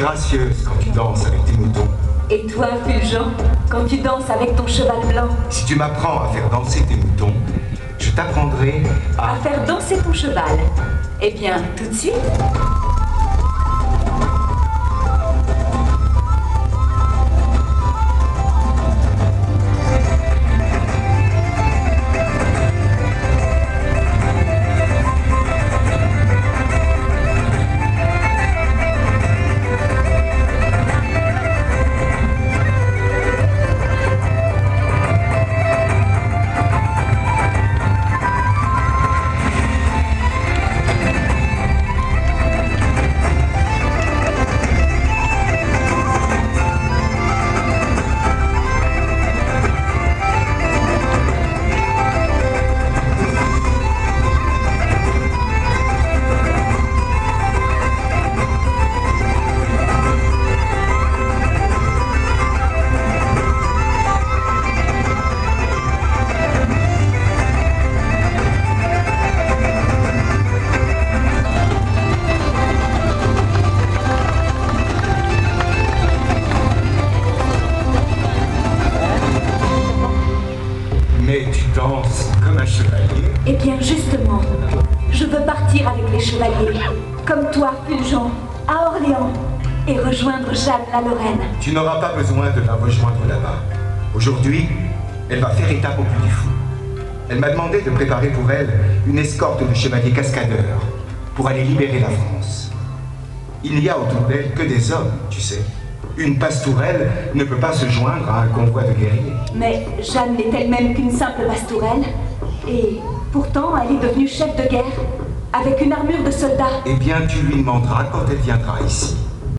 gracieuse quand tu danses avec tes moutons. Et toi, Fulgent, quand tu danses avec ton cheval blanc? Si tu m'apprends à faire danser tes moutons, je t'apprendrai À faire danser ton cheval. Eh bien, tout de suite. Mais tu danses comme un chevalier. Eh bien, justement, je veux partir avec les chevaliers, comme toi, Fulgent, à Orléans, et rejoindre Jeanne la Lorraine. Tu n'auras pas besoin de la rejoindre là-bas. Aujourd'hui, elle va faire étape au Puy du Fou. Elle m'a demandé de préparer pour elle une escorte de chevaliers cascadeurs pour aller libérer la France. Il n'y a autour d'elle que des hommes, tu sais. Une pastourelle ne peut pas se joindre à un convoi de guerriers. Mais Jeanne n'est elle-même qu'une simple pastourelle. Et pourtant, elle est devenue chef de guerre, avec une armure de soldat. Eh bien, tu lui demanderas quand elle viendra ici.